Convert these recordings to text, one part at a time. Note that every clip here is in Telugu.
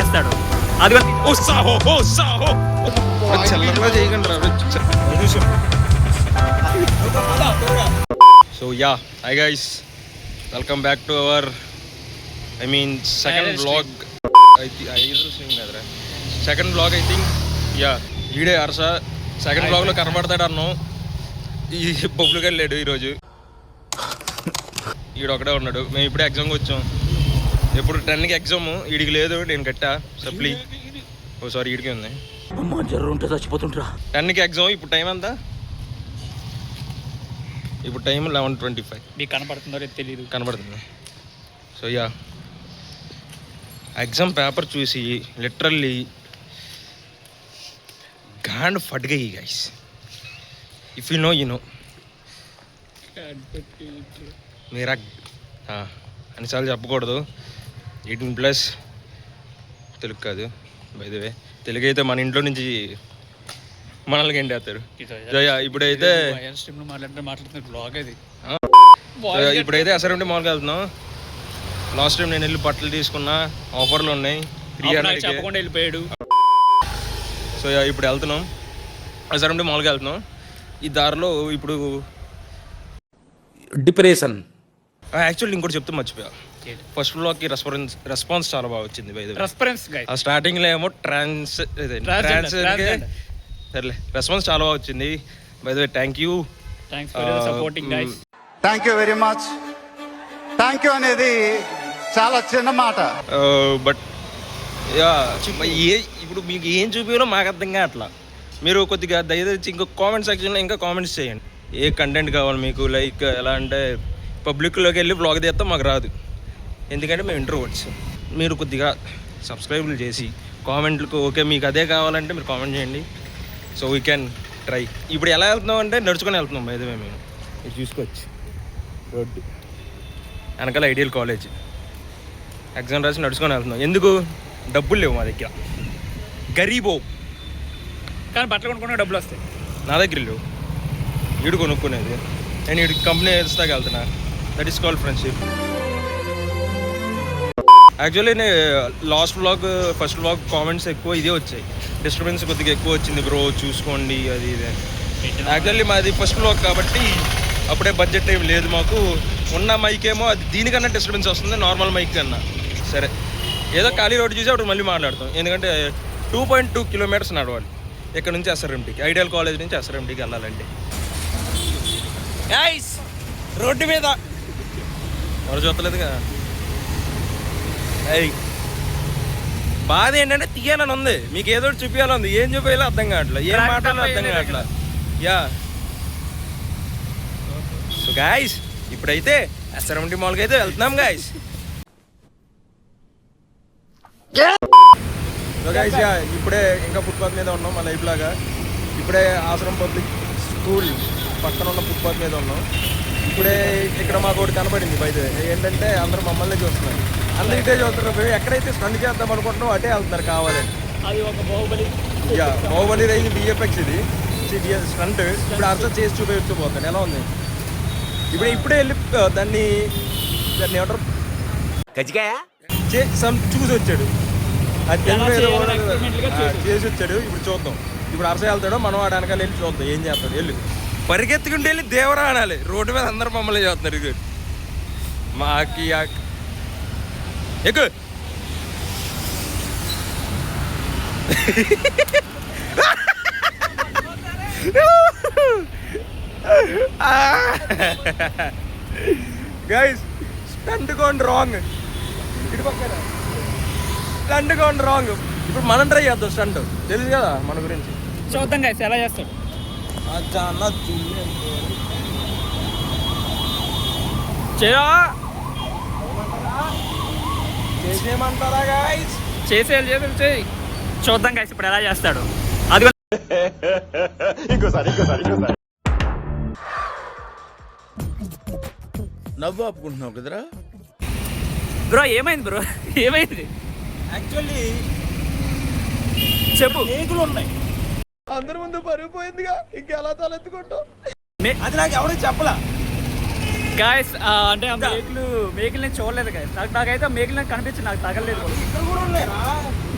ఇస్తాడు. అది so yeah, hi guys, welcome back to our second blog. Second blog I think. Yeah, ఈడే హర్ష సెకండ్ బ్లాగ్ లో కనబడతాడు అన్నాం. ఈ బొబ్బులు వెళ్ళాడు ఈరోజు, ఈడొక్కడే ఉన్నాడు. మేము ఇప్పుడే ఎగ్జామ్కి వచ్చాం. ఎప్పుడు 10కి ఎగ్జామ్, ఈడికి లేదు, నేను కట్టా సప్లీ. ఓ సారీ, ఈడికి ఉంది. 10కి ఎగ్జామ్. ఇప్పుడు టైం ఎంత? ఇప్పుడు టైం 11:25. మీకు కనపడుతుందో తెలియదు. కనబడుతుంది. సో యా, ఎగ్జామ్ పేపర్ చూసి లిటరల్లీ గాండ్ ఫట్గయి guys. If you know you know. మీరా అన్నిసార్లు చెప్పకూడదు. 18+ తెలుగు కాదు బై ది వే. తెలుగు అయితే మన ఇంట్లో నుంచి మనల్ని ఎండేస్తారు. ఇప్పుడైతే ఇప్పుడైతే అసలు మాల్కి వెళ్తున్నాం. లాస్ట్ టైం నేను వెళ్ళి బట్టలు తీసుకున్నా, ఆఫర్లు ఉన్నాయి 300 వెళ్ళిపోయాడు. సో ఇప్పుడు వెళ్తున్నాం, అసలు మాల్కి వెళ్తున్నాం. ఈ దారిలో ఇప్పుడు డిప్రెషన్. యాక్చువల్లీ ఇంకోటి చెప్తే మర్చిపోయా. ఫస్ట్ బ్లాగ్కి రెస్పాన్స్ చాలా బాగా వచ్చింది. స్టార్టింగ్ లో ఏమో సరేలే, రెస్పాన్స్ చాలా బాగా వచ్చింది. By the way thank you very much. Thank you అనేది చాలా చిన్న మాట. బట్ యా, ఇప్పుడు మీకు ఏం చూపించాలో మాకు అర్థం కావట్లా. మీరు కొద్దిగా దయచేసి ఇంకో కామెంట్ సెక్షన్లో ఇంకా కామెంట్స్ చేయండి. ఏ కంటెంట్ కావాలి మీకు. లైక్ ఎలా అంటే పబ్లిక్లోకి వెళ్ళి బ్లాగ్ తీస్తే మాకు రాదు, ఎందుకంటే మేము ఇంట్రోవర్ట్స్. మీరు కొద్దిగా సబ్స్క్రైబ్లు చేసి కామెంట్లకు ఓకే మీకు అదే కావాలంటే మీరు కామెంట్ చేయండి. So we can try. ఇప్పుడు ఎలా వెళ్తున్నాం అంటే నడుచుకొని వెళ్తున్నాం. అయితే మేము ఇది చూసుకోవచ్చు, రోడ్డు వెనకాల ఐడియల్ కాలేజ్. ఎగ్జామ్ రాసి నడుచుకొని వెళ్తున్నాం. ఎందుకు? డబ్బులు లేవు మా దగ్గర, గరీబో. కానీ బట్టలు కొనుక్కునే డబ్బులు వస్తాయి. నా దగ్గర లేవు. వీడు కొనుక్కునేది, నేను వీడికి కంపెనీ వేస్తాకి వెళ్తున్నా. That is called friendship. Actually నేను last blog first blog comments ఎక్కువ ఇదే వచ్చాయి. డిస్టర్బెన్స్ కొద్దిగా ఎక్కువ వచ్చింది బ్రో, చూసుకోండి అది ఇదే. యాక్చువల్లీ మాది ఫస్ట్ బ్లాగ్ కాబట్టి అప్పుడే బడ్జెట్ ఏం లేదు మాకు. ఉన్న మైక్ ఏమో అది దీనికన్నా డిస్టర్బెన్స్ వస్తుంది నార్మల్ మైక్ కన్నా. సరే, ఏదో ఖాళీ రోడ్డు చూసి అప్పుడు మళ్ళీ మాట్లాడతాం. ఎందుకంటే 2.2 కిలోమీటర్స్ నడవాలి ఇక్కడ నుంచి ఎస్ఆర్ఎంటీకి. ఐడియల్ కాలేజ్ నుంచి ఎస్ఆర్ఎంటీకి వెళ్ళాలంటే రోడ్డు మీద ఎవరు చూస్తలేదుగా. అయ్యి బాధ ఏంటంటే తీయాలని ఉంది, మీకు ఏదో చూపించాలని ఉంది. ఏం చూపించాలో అర్థం కావట్లేదు, ఏం మాట్లాడాలో అర్థం కావట్లేదు. యా, సో గాయస్ ఇప్పుడైతే ఎస్ఆర్ఎంటీ మాల్కి అయితే వెళ్తున్నాం గాయస్. సో గాయస్ యా, ఇప్పుడే ఇంకా ఫుట్పాత్ మీద ఉన్నాం మా లైఫ్ లాగా. ఇప్పుడే ఆశ్రమం పబ్లిక్ స్కూల్ పక్కన ఉన్న ఫుట్పాత్ మీద ఉన్నాం. ఇప్పుడే ఇక్కడ మాకు ఒకటి కనపడింది. బయట ఏంటంటే అందరూ మమ్మల్ని చూస్తున్నారు, అందరూ ఇటే చూస్తున్నారు. ఎక్కడైతే స్టంట్ చేద్దాం అనుకుంటున్నాం అటే వెళ్తున్నారు కావాలని. అది ఒక Baahubali. Yeah, Baahubali range VFX ఇది స్టంట్. ఇప్పుడు అర్థం చేసి చూపించబోతాను ఎలా ఉంది. ఇప్పుడే వెళ్ళి దాన్ని ఏమంటారు గజికాయ చూసి వచ్చాడు. అది చేసి వచ్చాడు. ఇప్పుడు చూద్దాం. ఇప్పుడు అరస వెళ్తాడో మనం ఆ వెనకాల వెళ్ళి చూద్దాం ఏం చేస్తాడు. వెళ్ళి పరిగెత్తుకుంటే వెళ్ళి దేవరా అనాలి. రోడ్డు మీద అందరూ మమ్మల్ని చేస్తున్నారు. ఇది మాకి ఎక్కువ గైస్, స్టంట్ గోన్ రాంగ్. ఇటు పక్కన స్టంట్ గోన్ రాంగ్. ఇప్పుడు మనం ట్రై చేద్దాం స్టంట్. తెలుసు కదా మన గురించి. చూద్దాం గైస్ ఎలా చేస్తాడు. చేసేయమంటారా గైస్? చేసేయాలి. చూద్దాం గైస్ ఇప్పుడు ఎలా చేస్తాడు. అది ఇంకోసారి నవ్వు ఆపుకుంటున్నావు కదరా బ్రో. ఏమైంది బ్రో, ఏమైంది? యాక్చువల్లీ చెప్పు. మేకులు ఉన్నాయి అందరి ముందు, పరిగిపోయిందిగా. ఇంకెలా తలెత్తుకుంటావు? అది నాకు ఎవరు చెప్పలా. గాయస్ అంటే ఆ మేకలు నేను చూడలేదు గాయస్. నాకైతే మేకలు నాకు కనిపించింది, నాకు తగలేదు.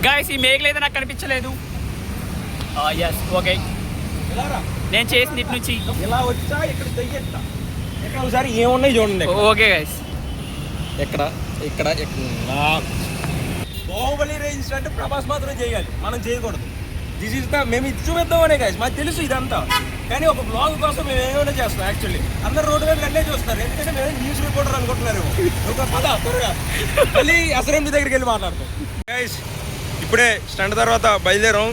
గాయస్ ఈ మేకలు అయితే నాకు కనిపించలేదు. ఎస్ ఓకే, నేను చేసింది ఇటు నుంచి ఇలా వచ్చా ఇక్కడ తెగెత్తా ఇక్కడ ఒకసారి ఏమున్నాయి చూడండి. ఓకే గాయస్, ఎక్కడ ఇక్కడ బాహుబలి రేంజ్ అంటే ప్రభాస్ మాత్రం చేయాలి, మనం చేయకూడదు. దిస్ ఇస్ ద మేము ఇది చూపిద్దామనే గాయస్, మాకు తెలుసు ఇదంతా. కానీ ఒక బ్లాగ్ కోసం మేము ఏమైనా చేస్తాం. యాక్చువల్లీ అందరు రోడ్డు మీద అన్నీ చూస్తారు, ఎందుకంటే మేము న్యూస్ రిపోర్టర్ అనుకుంటున్నారు. ఒక పద త్వరగా మళ్ళీ అసెంబ్లీ దగ్గరికి వెళ్ళి మాట్లాడతాం. గైస్ ఇప్పుడే స్టంట్ తర్వాత బయలుదేరాం.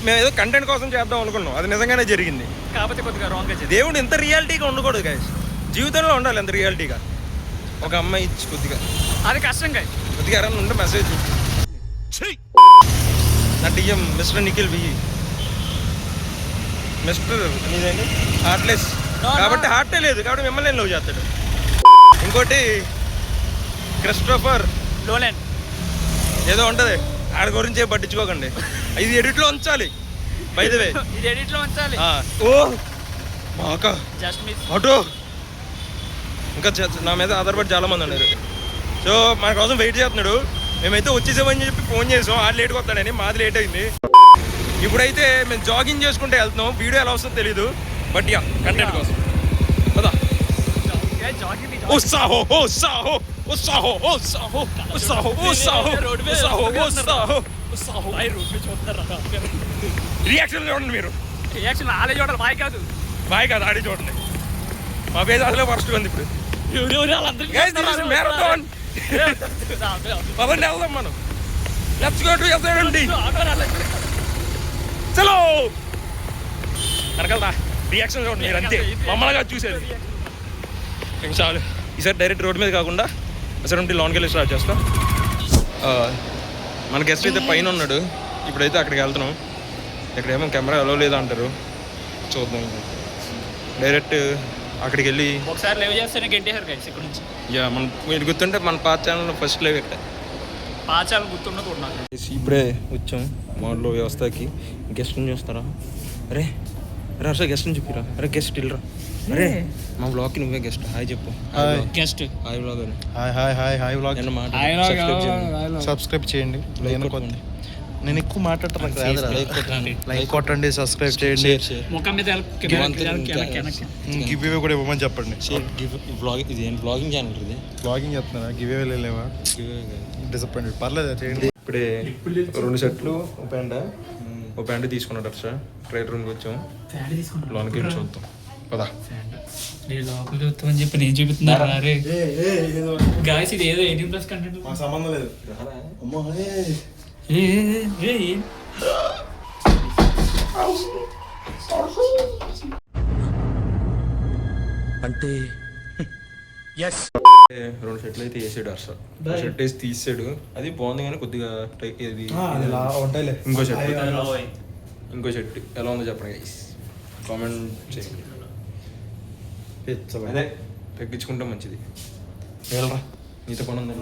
మేము ఏదో కంటెంట్ కోసం చేద్దాం అనుకున్నాం, అది నిజంగానే జరిగింది. కాకపోతే కొద్దిగా రాంగ్గా చేసి దేవుడు ఇంత రియాలిటీగా ఉండకూడదు గైస్, జీవితంలో ఉండాలి ఎంత రియాలిటీగా. ఒక అమ్మాయి ఇచ్చి కొద్దిగా అది కష్టం గాయస్. కొద్దిగా ఎవరైనా ఉంటే మెసేజ్ నా డిఎం మిస్టర్ నిఖిల్ బిఈ మిస్టర్ నీదేంటి హార్ట్లెస్ కాబట్టి హార్టే లేదు కాబట్టి మిమ్మల్ని లవ్ చేస్తాడు. ఇంకోటి క్రిస్టోఫర్ డోలెన్ ఏదో ఉంటుంది, ఆడి గురించి పట్టించుకోకండి, ఇది ఎడిట్లో ఉంచాలి. బై ది వే ఇది ఎడిట్లో ఉంచాలి. ఓ మాకా జస్ట్ మిస్ ఆటో ఇంకా నా మీద ఆధారపడి చాలా మంది ఉన్నారు. సో మన కోసం వెయిట్ చేస్తున్నాడు. మేమైతే వచ్చేసామని చెప్పి ఫోన్ చేసాం, ఆడు లేట్గా వస్తాడని. మాది లేట్ అయింది. ఇప్పుడైతే మేము జాగింగ్ చేసుకుంటే వెళ్తున్నాం. వీడియో ఎలా వస్తుందో తెలీదు, బట్ యా కంటెంట్ కోసం కదా. ఉత్సాహో ఉత్సాహో ఉత్సాహో ఉత్సాహో ఉత్సాహో ఉత్సాహో ఉత్సాహో ఉత్సాహో రియాక్షన్ చూడండి మీరు. రియాక్షన్ ఆలే చూడాలి, బాయ్ కాదు. బాయ్ కాదు, ఆడే చూడండి. మా పేజ్ అసలే ఫస్ట్ ఉంది ఇప్పుడు. మ్యారథాన్ పదండి వెళ్దాం మనం. Let's go to SRMD. చలో వెనకాలరా. రియాక్షన్ చూడండి మీరు, అంతే మమ్మల్ని చూసేది. ఇంకా చాలు. ఈసారి డైరెక్ట్ రోడ్ మీద కాకుండా ఎస్ఆర్ఎండి లోన్కి వెళ్ళి స్టార్ట్ చేస్తాం. మన గెస్ట్ అయితే పైన ఉన్నాడు, ఇప్పుడైతే అక్కడికి వెళ్తున్నాం. ఇక్కడేమో కెమెరా ఎలా లేదా అంటారు, చూద్దాం. డైరెక్ట్ అక్కడికి వెళ్ళి ఒకసారి లేవ్ చేస్తేనే గెంటేశారు గైస్ ఇక్కడ నుంచి. యా మన మీరు గుర్తుంటే మన పాత ఛానల్లో ఫస్ట్ లైవ్ ఇక్కడ పాచాలు గుర్తున్నది కూడా నాకు. ఇప్పుడే వచ్చాం మోడల్ వ్యవస్థకి. గెస్ట్ని చూస్తారా? అరే అరే అసలు గెస్ట్ని చెప్పిరా. అరే గెస్ట్ ఇల్రా. అరే మా బ్లాగ్కి నువ్వే గెస్ట్. హాయ్ చెప్పు. గెస్ట్ హాయ్ బ్లాగ్ అని. Hi hi hi hi vlog నేను మాట సబ్స్క్రైబ్ చేయండి. నేను ఎక్కువ మాట్లాడతాను. లైక్ కొట్టండి, సబ్స్క్రైబ్ చేయండి, ముఖం మీద గివ్ అవే కూడా ఇవ్వమని చెప్పండి. బ్లాగింగ్ ఛానల్ ఇది. బ్లాగింగ్ చెప్తున్నా, గివ్ అవే లేవా? డిసప్పాయింటెడ్. పర్లేదు చేయండి. ఇప్పుడే 2 సెట్లు ఓ ప్యాంట్ తీసుకున్నాడు అర్ష. ట్రైల్ రూమ్కి వచ్చాం, లోన్కి వెళ్ళి చూద్దాం పదా. లోపల చూస్తామని చెప్పి నేను చూపిస్తున్నాను. అరే గాయస్ ఇది ఏదో 18+ కంటెంట్ సంబంధం లేదు. అంటే 2 సెట్లు అయితే వేసాడు హర్ష. షర్ట్ వేసి తీసాడు, అది బాగుంది కానీ కొద్దిగా ఇది. ఇంకో షర్ట్ ఎలా ఉందో చెప్పండి గైస్, కామెంట్ చేయండి. అదే తగ్గించుకుంటే మంచిది. వెళ్ళరా నీతో పని ఉంది.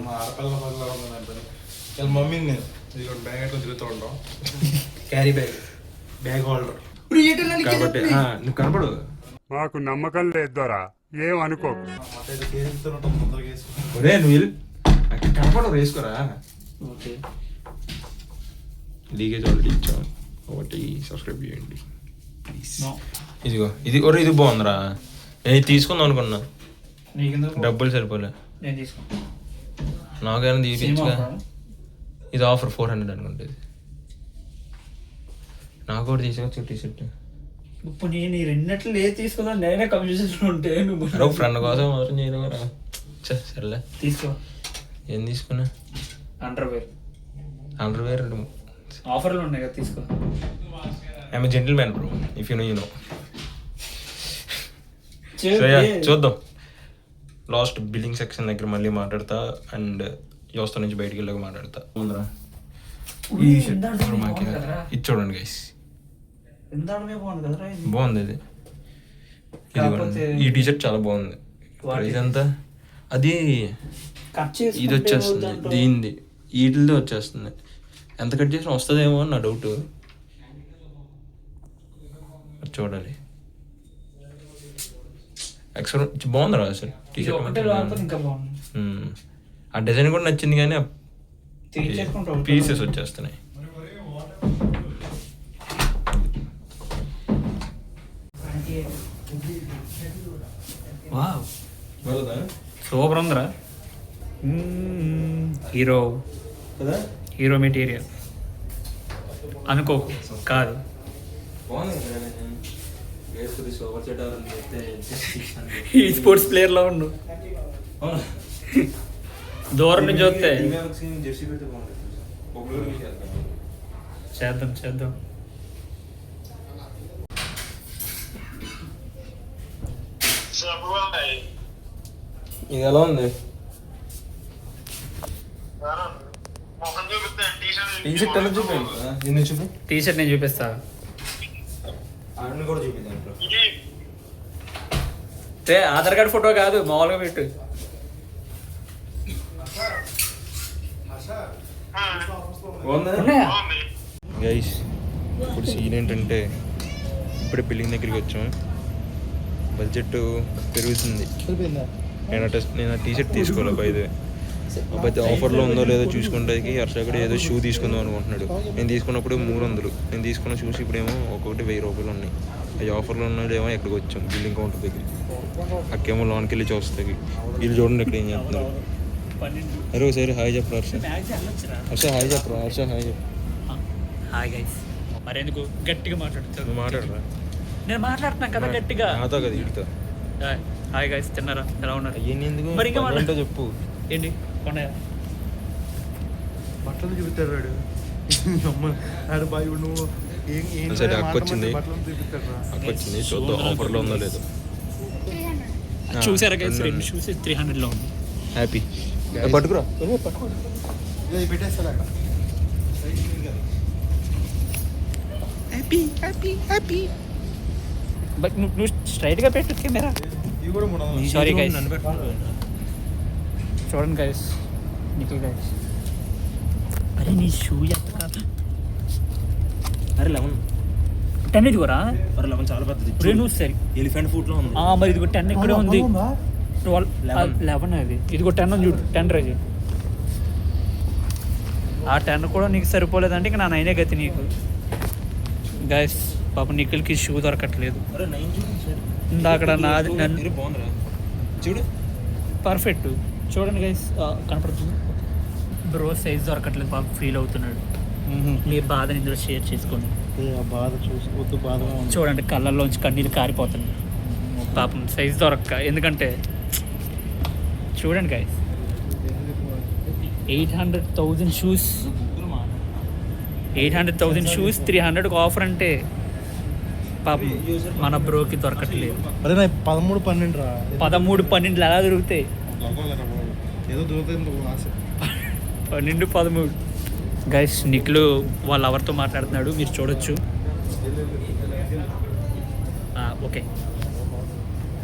మమ్మీని నేను బ్యాగ్ ఎట్లా తిరుగుతూ ఉంటాం. క్యారీ బ్యాగ్ హోల్డర్ కాబట్టి నువ్వు కనపడు. మాకు నమ్మకం లేదు దొరా, ఏం అనుకోకు. ఒరే నువ్వు వెళ్ళి కనపడు, వేసుకోరా. లీగేజ్ ఆల్రెడీ ఇచ్చాం ఒకటి, సబ్స్క్రైబ్ చేయండి ప్లీజ్. ఇదిగో ఇది ఒరే ఇది బాగుందిరా, నేను ఇది తీసుకుందాం అనుకున్నా, డబ్బులు సరిపోలే. నాకైనా తీపించగా. ఇది ఆఫర్ 400 అనుకుంటుంది. నాకు కూడా తీసుకొచ్చు టీ షర్ట్. ఇప్పుడు నేను ఈ రెండిట్లు లేదు తీసుకున్నా, నేనే కన్ఫ్యూజన్లో ఉంటే నువ్వు ఫ్రెండ్ కోసం మాత్రం చేయలేవరా. సర్లే తీసుకో. ఏం తీసుకున్నా? అండర్వేర్ ఆఫర్లు ఉన్నాయి కదా, తీసుకో. I'm a gentle man bro, if you know you no. చూద్దాం లాస్ట్ బిల్లింగ్ సెక్షన్ దగ్గర మళ్ళీ మాట్లాడతా, అండ్ వ్యవస్థ నుంచి బయటికి వెళ్ళాక మాట్లాడతా. ఇది చూడండి గైస్, బాగుంది ఇది. ఈ టీ షర్ట్ చాలా బాగుంది. ప్రైస్ ఎంత? అది ఇది వచ్చేస్తుంది, దీనిది వీటితో వచ్చేస్తుంది. ఎంత కట్ చేసినా వస్తుందేమో అని నా డౌట్, చూడాలి. ఎక్స్ట్రా బాగుంది రా అసలు టీ షర్ట్ ఇంకా బాగుంది. ఆ డిజైన్ కూడా నచ్చింది కానీ తీర్చేసుకుంటాం పీసెస్ వచ్చేస్తున్నాయి. వావ్ సూపర్ ఉందిరా. హీరో హీరో మెటీరియల్ అనుకోకు కాదు. ఈ స్పోర్ట్స్ ప్లేయర్లో ఉండు దూరం నుంచి వస్తే చేద్దాం చేద్దాం. ఇది ఎలా ఉంది టీ షర్ట్ ఎలా చూపించండి చూపి టీ షర్ట్ నేను చూపిస్తా. ఆడిని కూడా చూపిద్దాం ఆధార్ కార్డ్ ఫోటో కాదు మామూలుగా పెట్టు. గైస్ ఇప్పుడు సీన్ ఏంటంటే ఇప్పుడే బిల్డింగ్ దగ్గరికి వచ్చాం. బడ్జెట్ పెరుగుతుంది. నేను ఆ టీ షర్ట్ తీసుకోవాలి బైదే అబ్బాయి ఆఫర్లో ఉందో లేదో చూసుకుంటానికి హర్ష కూడా ఏదో షూ తీసుకుందాం అనుకుంటున్నాడు. నేను తీసుకున్నప్పుడు 300, నేను తీసుకున్న షూస్ ఇప్పుడేమో ఒక్కొక్కటి 1000 రూపాయలు ఉన్నాయి. అవి ఆఫర్లో ఉన్నాడేమో ఎక్కడికి వచ్చాం బిల్డింగ్ కౌంటర్ దగ్గర. అక్కేమో లోన్కి వెళ్ళి చూస్తుంది. వీళ్ళు చూడండి ఇక్కడ ఏం చేస్తున్నారు. అరే ఒకసారి హాయ్ చెప్పరా హర్ష. హర్ష హాయ్ చెప్పరా. హర్ష హాయ్ చెప్పు. Hi guys. మరెందుకు గట్టిగా మాట్లాడుతాను. నువ్వు మాట్లాడరా. నేను మాట్లాడుతున్నా కదా గట్టిగా. నాతో కదా వీటితో. హాయ్ గైస్ తిన్నారా ఎలా ఉన్నారు? అయ్యింది ఎందుకు మరి ఇంకా ఏంటో చెప్పు. ఏంటి కొన్నాయా బట్టలు చూపిస్తాడు వాడు. ఆడు బాయ్ నువ్వు సరే అక్క వచ్చింది చూద్దాం ఆఫర్లో ఉందో లేదో. చూసారా గైస్ రెండు షూస్ 300లో ఉంది. హ్యాపీ పట్టుకురా పెట్టేస్తాడు అక్కడ. Happy happy happy. బట్ నువ్వు స్ట్రైట్గా పెట్టు కెమెరా. ఇవి కూడా సారీ గైస్ చూడండి గైస్ నిఖిల్ గైస్. అరే నీ షూ ఎంత కాదు. అరే 11 10 ఇదిగోరా. అరే 11 చాలా పెద్దది. రెండు సరి ఎలిఫెంట్ ఫుట్లో ఉంది. మరి ఇదిగో 10 ఇక్కడే ఉంది. 11 అది ఇదిగో 10 ఉంది చూడు. 10 రైజ్ ఆ 10 కూడా నీకు సరిపోలేదంటే ఇంకా నా 9 గతి నీకు. గైస్ పాప నిఖిల్కి షూ దొరకట్లేదు. అరే 9 చూడు ఇందాక నాది బాగుందిరా చూడు పర్ఫెక్ట్. చూడండి గైస్ కనపడుతుంది. బ్రో సైజ్ దొరకట్లేదు పాప ఫీల్ అవుతున్నాడు. మీ బాధని ఇందులో షేర్ చేసుకోండి. బాధ చూసి వద్దు బాధగా ఉంది. చూడండి కళ్ళల్లోంచి కన్నీళ్ళు కారిపోతుంది పాపం సైజ్ దొరక్క. ఎందుకంటే చూడండి గైస్ 800,000 షూస్ 800,000 షూస్ 300కి ఆఫర్ అంటే పాపం మన బ్రోకి దొరకట్లేదు. అరే నా 13, 12 రా. 13, 12 ఎలా దొరుకుతాయి? ఏదో దొరుకుతుంది ఆశ. 12, 13 గైస్. నిఖిల్ వాళ్ళ ఎవరితో మాట్లాడుతున్నాడు మీరు చూడొచ్చు. ఓకే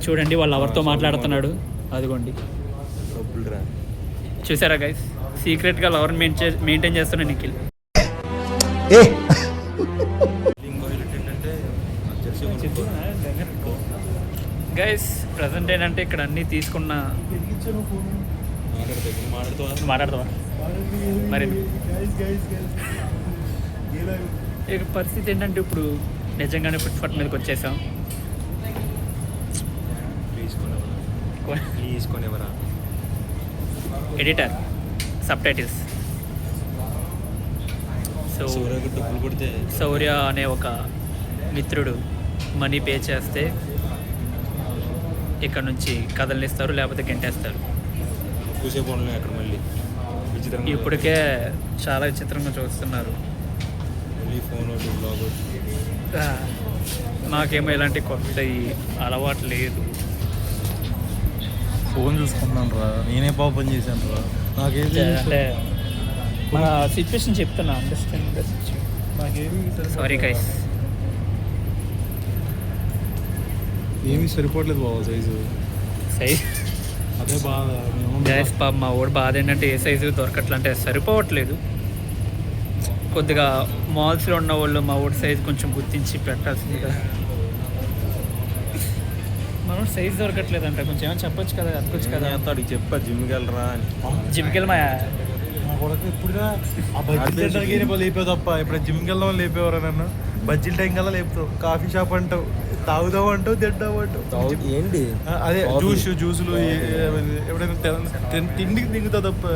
చూడండి వాళ్ళ ఎవరితో మాట్లాడుతున్నాడు. అదిగోండి చూసారా గైస్ సీక్రెట్గా లవర్ మెయింటైన్ చేస్తున్నాడు నిఖిల్. గైస్ ప్రజెంట్ ఏంటంటే ఇక్కడ అన్నీ తీసుకున్న మాట్లాడుతావా మరి. ఇక పరిస్థితి ఏంటంటే ఇప్పుడు నిజంగానే ఫుట్పాత్ మీదకి వచ్చేసాం. Editor sub titles. సో శౌర్య అనే ఒక మిత్రుడు మనీ పే చేస్తే ఇక్కడ నుంచి కదలనిస్తారు లేకపోతే గెంటేస్తారు. అక్కడ మళ్ళీ ఇప్పటికే చాలా విచిత్రంగా చూస్తున్నారు. నాకేమో ఇలాంటి కొత్త అలవాటు లేదు. ఫోన్ చూసుకున్నాను రా. నేనే పాపం చేశాను రా. నాకేది అంటే మన సిచ్యువేషన్ చెప్తున్నా అండర్స్టాండ్. నాకేమి సారీ గైస్. ఏమీ సరిపోవట్లేదు బాబు సైజు. అదే బాధ. గైస్ పాప మా వాడు బాధ ఏంటంటే ఏ సైజు దొరకట్లంటే సరిపోవట్లేదు. కొద్దిగా మాల్స్లో ఉన్న వాళ్ళు మా వాడి సైజు కొంచెం గుర్తించి పెట్టాల్సిందిగా. మనం సైజ్ దొరకట్లేదంట, కొంచెం ఏమైనా చెప్పొచ్చు కదా, అతుకోవచ్చు కదా. అడిగి చెప్పా జిమ్కి వెళ్ళరా అని. జిమ్కి వెళ్ళి మా నా కొడుకు ఇప్పుడుగా ఆ బజ్జీలు తింటానికి లేపావు తప్ప ఇప్పుడు జిమ్కి వెళ్దాం లేపేవారా నన్ను. బజ్జీల టైం కల్లా లేపుతావు, కాఫీ షాప్ అంటావు, తాగుదావు అంటావు, తింటావు అంటావు. ఏంటి అదే జ్యూసులు ఎప్పుడైనా తిండికి దిగుతావు తప్ప.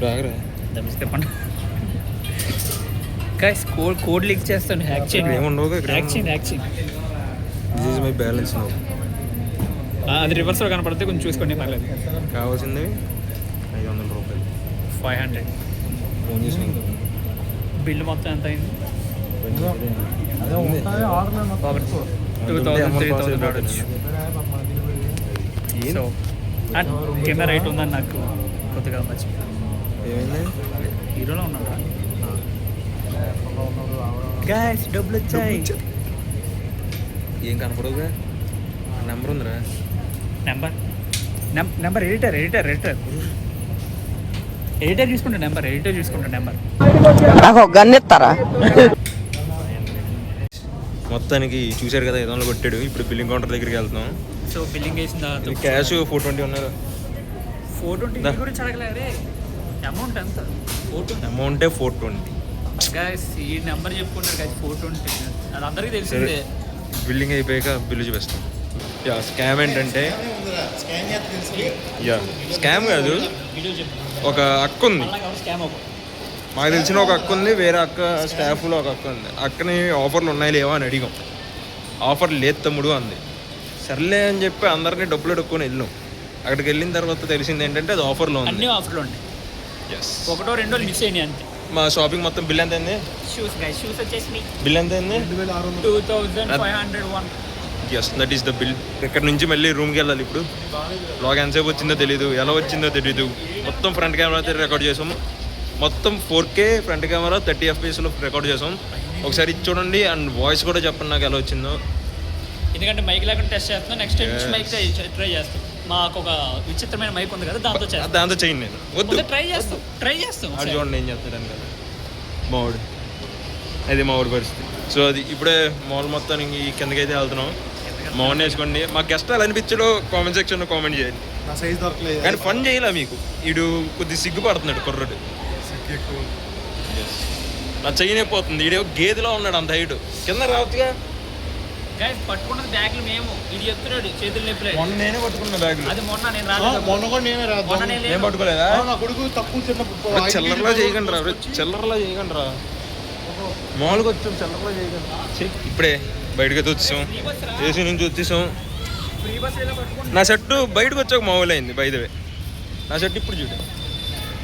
రాగరా చెప్పండి గైస్, కోడ్ లీక్ చేస్తాను, హ్యాక్ చేయండి. ఏముండవు హ్యాక్ చేయండి, హ్యాక్ చేయండి. This is my balance no. అది రివర్స్లో కనపడితే కొంచెం చూసుకోండి, పర్లేదు. కావాల్సింది 500 రూపాయలు. 500 ఫోన్ చేసిన బిల్లు మొత్తం ఎంత అయింది? అదే ఉంటాయి ఆర్డర్ మొత్తం 2000 3000 రావచ్చు. సో కెమెరా రైట్ ఉందని నాకు కొద్దిగా మంచి ఏమైంది? హీరోలో ఉన్నాడా గైస్? డబ్బులు వచ్చాయి. ఏం కనపడవుగా? నెంబర్ ఉందిరా. నెంబర్ ఎడిటర్ చూసుకుంటా, నెంబర్ నాకు గన్ ఇస్తారా? మొత్తానికి చూశారు కదా, 500 కొట్టాడు. ఇప్పుడు బిల్లింగ్ కౌంటర్ దగ్గరికి వెళ్తున్నాం. సో బిల్లింగ్ వేసిన తర్వాత క్యాష్ 420 ఉన్నారు. 420 గురించి అడగలేదే, అమౌంట్ ఎంత? 420 అమౌంటే 420. గైస్ ఈ నెంబర్ చెప్పుకుంటారు గైస్, 420 అది అందరికీ తెలిసిందే. బిల్లింగ్ అయిపోయాక బిల్లు చూపిస్తాం. యా స్కామ్ ఏంటంటే, యా స్కామ్ కాదు, వీడియో చెప్పు, ఒక అక్క ఉంది, స్కామ్ అవ్వదు. మాకు తెలిసిన ఒక అక్క ఉంది, వేరే అక్క స్టాఫ్లో ఒక అక్క ఉంది. అక్కని ఆఫర్లు ఉన్నాయి లేవా అని అడిగాం. ఆఫర్ లేదు తమ్ముడు అంది. సర్లే అని చెప్పి అందరినీ డబ్బులు అడుక్కొని వెళ్ళాం. అక్కడికి వెళ్ళిన తర్వాత తెలిసింది ఏంటంటే అది ఆఫర్లో ఉంది. అన్ని ఆఫర్లు ఉంటాయి. ఎస్, ఒకటో రెండో మిస్ అయినాయి అంతే. మా షాపింగ్ మొత్తం బిల్ ఎంత అయింది? షూస్ గైస్, షూస్ వచ్చేసి బిల్ ఎంత అయింది? 2501. Yes, that is the bill. ఇక్కడ నుంచి మళ్ళీ రూమ్కి వెళ్ళాలి. ఇప్పుడు బ్లాగ్ ఎంతసేపు వచ్చిందో తెలీదు, ఎలా వచ్చిందో తెలీదు. మొత్తం ఫ్రంట్ కెమెరాతో రికార్డ్ చేసాం. మొత్తం 4K ఫ్రంట్ కెమెరా 30 FPSలో రికార్డ్ చేసాం. ఒకసారి ఇది చూడండి అండ్ వాయిస్ కూడా చెప్పండి నాకు ఎలా వచ్చిందో. ఎందుకంటే మైక్ లేకుండా టెస్ట్ చేస్తున్నాం, నెక్స్ట్ టైం మైక్ ట్రై చేస్తాం. మాకు ఒక విచిత్రమైన మైక్ ఉంది కదా, దాంతో చేస్తాం. దాంతో చేయండి, నేను వద్దు. ట్రై చేస్తాం. అది చూడండి ఏం చేస్తాడని కదా మావాడు. అది మావాడు పరిస్థితి. సో అది ఇప్పుడే మాల్ మొత్తానికి కిందకైతే వెళ్తున్నాం. మామూలు వేసుకోండి. మా గెస్ట్ అలా అనిపించడో కామెంట్ సెక్షన్లో కామెంట్ చేయండి. నా సైజ్ దొరకలేదు కానీ ఫన్ చేయాల మీకు. వీడు కొద్ది సిగ్గుపడుతున్నాడు కుర్రడు. నా చెయ్యనేపోతుంది. వీడే గేదెలో ఉన్నాడు అంత హైట్. కింద రావచ్చుగా. గైస్ పట్టుకున్నది బ్యాగులు మేము, ఇది చెప్తున్నాడు చేతులు నొప్పి. మొన్న నేనే పట్టుకున్న బ్యాగులు. అది మొన్న నేను రాలేదు. మొన్న కూడా నేనే రాదు. మొన్న నేను ఏం పట్టుకోలేదా? నా కొడుకు తక్కువ చిన్న చిల్లరలా చేయకండి రా, చిల్లరలా చేయకండి రా. మామూలుగా వచ్చాం, చిల్లరలా చేయకండి. ఇప్పుడే బయటకు వచ్చాం, ఏసీ నుంచి వచ్చేసాం. ఫ్రీ బస్ ఇలా పట్టుకుంటే నా షర్టు బయటకు వచ్చాక మామూలు అయింది. బై ద వే నా షర్ట్ ఇప్పుడు చూడు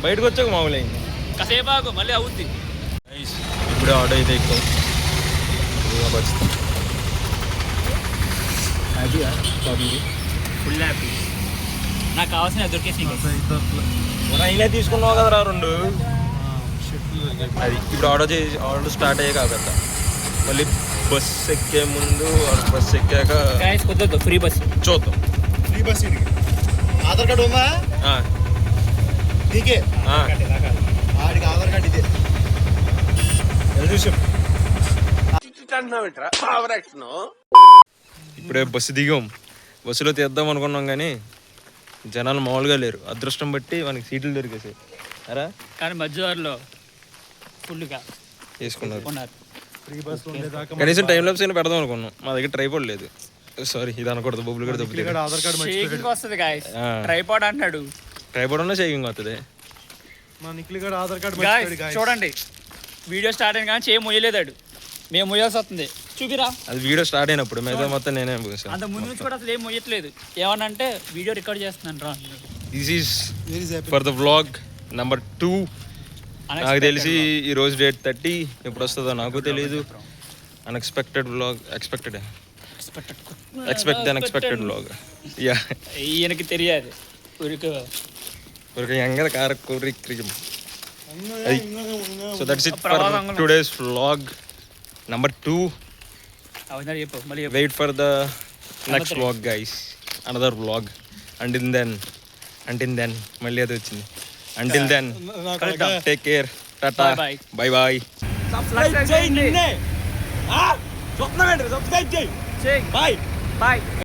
బయటకు వచ్చాక మామూలు అయింది. కాసేపు ఆగు, మళ్ళీ అవుద్ది. ఇప్పుడే ఆటో అయితే ఎక్కువ ఫుల్ హ్యాపీ. నాకు కావాల్సిన దొరికేసి అయినా తీసుకున్నావు కదరా 2. అది ఇప్పుడు ఆటో స్టార్ట్ అయ్యాక పెద్ద మళ్ళీ బస్ ఎక్కే ముందు బస్ ఎక్కాక గైస్ కుదరదు, ఫ్రీ బస్ చూద్దాం. ఫ్రీ బస్ ఇది. ఆధార్ కార్డు ఉందా నీకే? ఆడికి ఆధార్ కార్డు ఇదే. చూసాం. ఇప్పుడే బస్సు దిగాం. బస్సులో తీద్దాం అనుకున్నాం కానీ జనాలు మామూలుగా లేరు. అదృష్టం బట్టి మనకి సీట్లు దొరికేసాయి. అరా కానీ మధ్యదారిలో ఫుల్గా వేసుకున్నారు. ఉన్నారు. ఫ్రీ బస్ ఉండేదాకా కనీసం టైం లాప్స్ అయినా పెడదాం అనుకున్నాం. మా దగ్గర ట్రైపాడ్ లేదు. సారీ, ఇది అనకూడదు. బొబ్బులు కూడా దొబ్బుతాయి. ఆధార్ కార్డు షేకింగ్ వస్తుంది గాయస్. ట్రైపాడ్ అంటున్నాడు. ట్రైపాడ్ ఉన్నా షేకింగ్ వస్తుంది. మా నిఖిల్ గారు ఆధార్ కార్డు గాయస్ చూడండి, వీడియో స్టార్ట్ అయిన కానీ చేయి మొయ్యలేదాడు, మేము మొయ్యాల్సి వస్తుంది. చూపిరా. అది వీడియో స్టార్ట్ అయినప్పుడు మీద మొత్తం నేనే పోసాను. అంత ముందు నుంచి కూడా అసలు ఏం మొయ్యట్లేదు. ఏమనంటే వీడియో రికార్డ్ చేస్తున్నాను రా. This is for the vlog number 2. నాకు తెలిసి ఈరోజు డేట్ 30. ఎప్పుడు వస్తుందో నాకు తెలియదు. Unexpected vlog. Expect the unexpected vlog. Yeah, ఈయనకి తెలియదు. ఒక యంగర్ కార కోరి క్రియం. So that's it for today's vlog number 2. చెప్పు మళ్ళీ. Wait for the next vlog guys, another vlog. Until then మళ్ళీ అది వచ్చింది. Until then take care, tata, bye bye. Subscribe చేయండి. బాయ్.